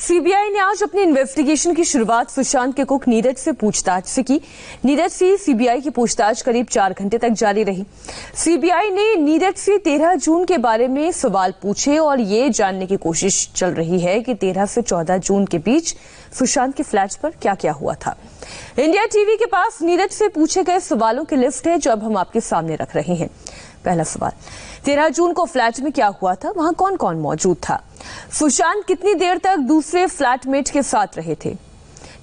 CBI ने आज अपनी इन्वेस्टिगेशन की शुरुआत सुशांत के कुक नीरज से पूछताछ से की। नीरज से सीबीआई की पूछताछ करीब 4 घंटे तक जारी रही। सीबीआई ने नीरज से 13 जून के बारे में सवाल पूछे और ये जानने की कोशिश चल रही है कि 13 से 14 जून के बीच सुशांत के फ्लैट पर क्या क्या हुआ था। इंडिया टीवी के पास नीरज से पूछे गए सवालों की लिस्ट है जो अब हम आपके सामने रख रहे हैं। पहला सवाल, 13 जून को फ्लैट में क्या हुआ था, वहां कौन कौन मौजूद था, सुशांत कितनी देर तक दूसरे फ्लैटमेट के साथ रहे थे,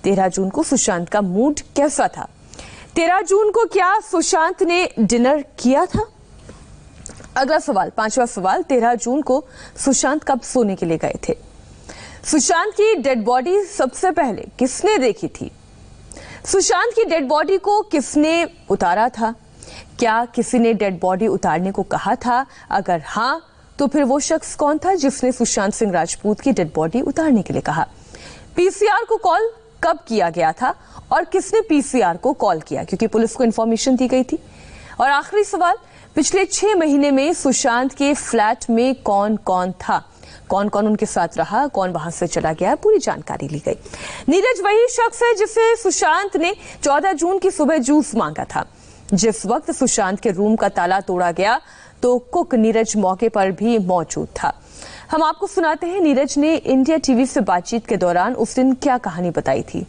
13 जून को सुशांत का मूड कैसा था, 13 जून को क्या सुशांत ने डिनर किया था। अगला सवाल, पांचवा सवाल, 13 जून को सुशांत कब सोने के लिए गए थे, सुशांत की डेड बॉडी सबसे पहले किसने देखी थी, सुशांत की डेड बॉडी को किसने उतारा था, क्या किसी ने डेड बॉडी उतारने को कहा था, अगर हां तो फिर वो शख्स कौन था जिसने सुशांत सिंह राजपूत की डेड बॉडी उतारने के लिए कहा, पीसीआर को कॉल कब किया गया था और किसने पीसीआर को कॉल किया क्योंकि पुलिस को इंफॉर्मेशन दी गई थी। और आखिरी सवाल, पिछले 6 महीने में सुशांत के फ्लैट में कौन कौन था, कौन कौन उनके साथ रहा, कौन वहां से चला गया, पूरी जानकारी ली गई। नीरज वही शख्स है जिसे सुशांत ने 14 जून की सुबह जूस मांगा था। जिस वक्त सुशांत के रूम का ताला तोड़ा गया तो कुक नीरज मौके पर भी मौजूद था। हम आपको सुनाते हैं नीरज ने इंडिया टीवी से बातचीत के दौरान उस दिन क्या कहानी बताई थी।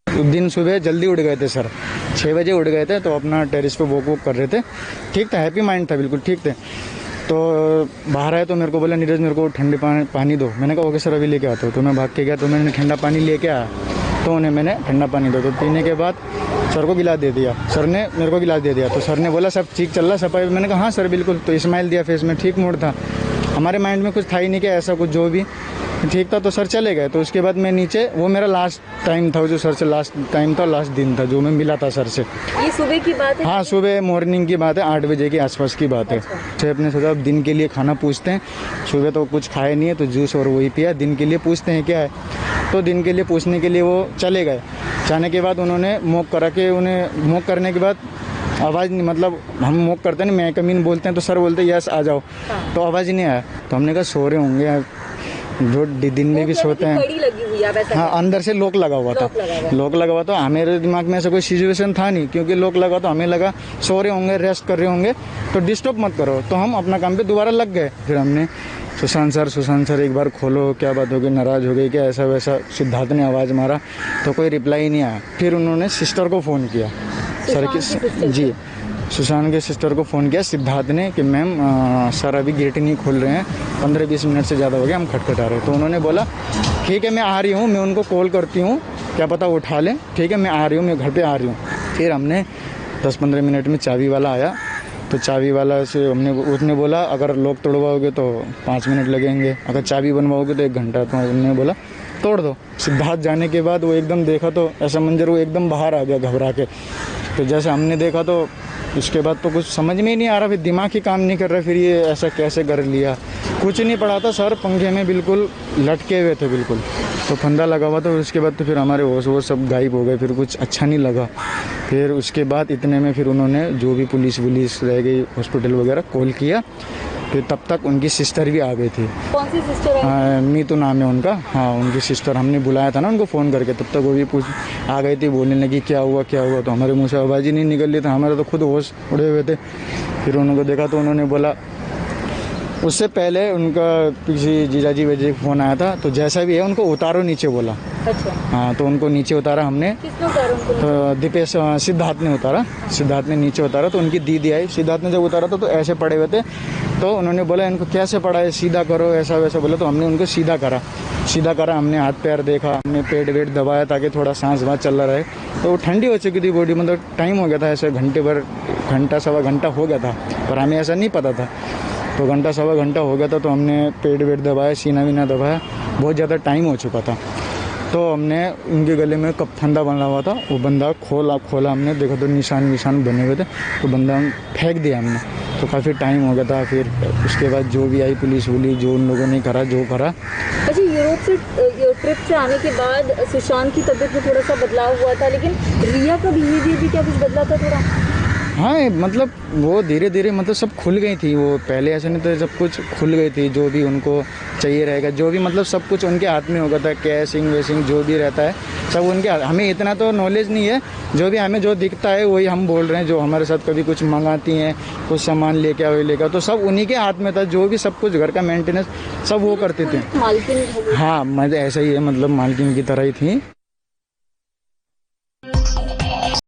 उस दिन सुबह जल्दी उठ गए थे सर, 6 बजे उठ गए थे तो अपना टेरिस पे वॉक कर रहे थे। ठीक था, हैप्पी माइंड था, बिल्कुल ठीक थे। तो बाहर आए तो मेरे को बोला नीरज मेरे को ठंडे पानी दो। मैंने कहा ओके सर अभी लेके आता हूँ। तो मैं भाग के गया तो मैंने ठंडा पानी लेके आया तो उन्हें मैंने ठंडा पानी दो। तो पीने के बाद सर को गिलास दे दिया, सर ने मेरे को गिलास दे दिया। तो सर ने बोला सब ठीक चल रहा सफाई। मैंने कहा हाँ सर बिल्कुल। तो स्माइल दिया फेस में, ठीक मूड था। हमारे माइंड में कुछ था ही नहीं कि ऐसा कुछ, जो भी ठीक था। तो सर चले गए। तो उसके बाद मैं नीचे, वो मेरा लास्ट टाइम था जो सर से लास्ट टाइम था, लास्ट दिन था जो मैं मिला था सर से। ये सुबह की बात है? हाँ सुबह मॉर्निंग की बात है, 8 बजे के आसपास की बात है। अच्छा। अपने सोचा दिन के लिए खाना पूछते हैं, सुबह तो कुछ खाए नहीं है तो जूस और वही पिया। दिन के लिए पूछते हैं क्या है, तो दिन के लिए पूछने के लिए वो चले गए। जाने के बाद उन्होंने मॉक करा के, उन्हें मॉक करने के बाद आवाज़ नहीं, मतलब हम मॉक करते हैं ना, मैं कमीन बोलते हैं तो सर बोलते हैं यस आ जाओ। तो आवाज़ नहीं आया। तो हमने कहा सो रहे होंगे, जो दिन में भी सोते हैं। कड़ी लगी हुई है वैसा? हाँ अंदर से लॉक लगा हुआ था, लॉक लगा हुआ था। मेरे दिमाग में ऐसा कोई सिचुएशन था नहीं क्योंकि लॉक लगा, तो हमें लगा सो रहे होंगे, रेस्ट कर रहे होंगे तो डिस्टर्ब मत करो। तो हम अपना काम पे दोबारा लग गए। फिर हमने सुशांत सर एक बार खोलो, क्या बात हो गई, नाराज़ हो गई क्या, ऐसा वैसा। सिद्धार्थ ने आवाज़ मारा तो कोई रिप्लाई नहीं आया। फिर उन्होंने सिस्टर को फ़ोन किया, सर की जी, सुशांत के सिस्टर को फ़ोन किया सिद्धार्थ ने कि मैम सर अभी गेट नहीं खोल रहे हैं, 15-20 मिनट से ज़्यादा हो गया, हम खटखटा रहे हैं। तो उन्होंने बोला ठीक है मैं आ रही हूँ, मैं उनको कॉल करती हूँ, क्या पता उठा लें, ठीक है मैं आ रही हूँ, मैं घर पे आ रही हूँ। फिर हमने 10-15 मिनट में चाबी वाला आया। तो चाबी वाला से उसने बोला अगर लॉक तोड़वाओगे तो 5 मिनट लगेंगे, अगर चाबी बनवाओगे तो 1 घंटा। तो उन्होंने बोला तोड़ दो। सिद्धार्थ जाने के बाद वो एकदम देखा तो ऐसा मंजर, वो एकदम बाहर आ गया घबरा के। तो जैसे हमने देखा तो उसके बाद तो कुछ समझ में ही नहीं आ रहा, फिर दिमाग ही काम नहीं कर रहा, फिर ये ऐसा कैसे कर लिया। कुछ नहीं पड़ा था सर, पंखे में बिल्कुल लटके हुए थे बिल्कुल, तो फंदा लगा हुआ था। उसके बाद तो फिर हमारे होश वो सब गायब हो गए, फिर कुछ अच्छा नहीं लगा। फिर उसके बाद इतने में फिर उन्होंने जो भी पुलिस रह गई, हॉस्पिटल वगैरह कॉल किया। फिर तब तक उनकी सिस्टर भी आ गई थी। कौन सी सिस्टर है? मीतू नाम है उनका। हाँ उनकी सिस्टर, हमने बुलाया था ना उनको फ़ोन करके, तब तक वो भी आ गई थी, बोलने लगी क्या हुआ क्या हुआ। तो हमारे मुँह से आवाज़ ही नहीं निकल रही था, हमारे तो खुद होश उड़े हुए थे। फिर उनको देखा तो उन्होंने बोला, उससे पहले उनका किसी जीजाजी वेजी फ़ोन आया था, तो जैसा भी है उनको उतारो नीचे बोला। अच्छा। हाँ तो उनको नीचे उतारा हमने। किसने उतारा उनको? तो दीपेश सिद्धार्थ ने उतारा, सिद्धार्थ ने नीचे उतारा। तो उनकी दीदी आई, सिद्धार्थ ने जब उतारा तो ऐसे पड़े हुए थे। तो उन्होंने बोला इनको कैसे पड़ा है, सीधा करो, ऐसा वैसा बोला। तो हमने उनको सीधा करा, हमने हाथ पैर देखा, हमने पेट वेट दबाया ताकि थोड़ा सांस वाँस चल रहा है। तो ठंडी हो चुकी थी बॉडी, मतलब टाइम हो गया था ऐसे घंटा सवा घंटा हो गया था, पर हमें ऐसा नहीं पता था। तो घंटा सवा घंटा हो गया था। तो हमने पेट वेट दबाया, सीना वीना दबाया, बहुत ज़्यादा टाइम हो चुका था। तो हमने उनके गले में कप फंदा बना हुआ था, वो बंदा खोला हमने, देखा तो निशान बने हुए थे। तो बंदा फेंक दिया हमने। तो काफ़ी टाइम हो गया था। फिर उसके बाद जो भी आई पुलिस जो उन लोगों ने करा जो करा। अच्छा, यूरोप से ट्रिप से आने के बाद सुशांत की तबीयत में थोड़ा सा बदलाव हुआ था, लेकिन रिया का बिहेवियर भी क्या कुछ बदला था थोड़ा? हाँ मतलब वो धीरे धीरे मतलब सब खुल गई थी, वो पहले ऐसे नहीं तो सब कुछ खुल गई थी, जो भी उनको चाहिए रहेगा, जो भी मतलब सब कुछ उनके हाथ में होगा था, कैशिंग वेशिंग जो भी रहता है सब उनके हाथ। हमें इतना तो नॉलेज नहीं है, जो भी हमें जो दिखता है वही हम बोल रहे हैं। जो हमारे साथ कभी कुछ मंगाती हैं, कुछ सामान लेके आओ लेकर, तो सब उन्हीं के हाथ में था, जो भी सब कुछ घर का मेंटेनेंस सब वो करते थे। मालकिन हाँ मतलब ऐसा ही है, मतलब मालकिन की तरह ही थी।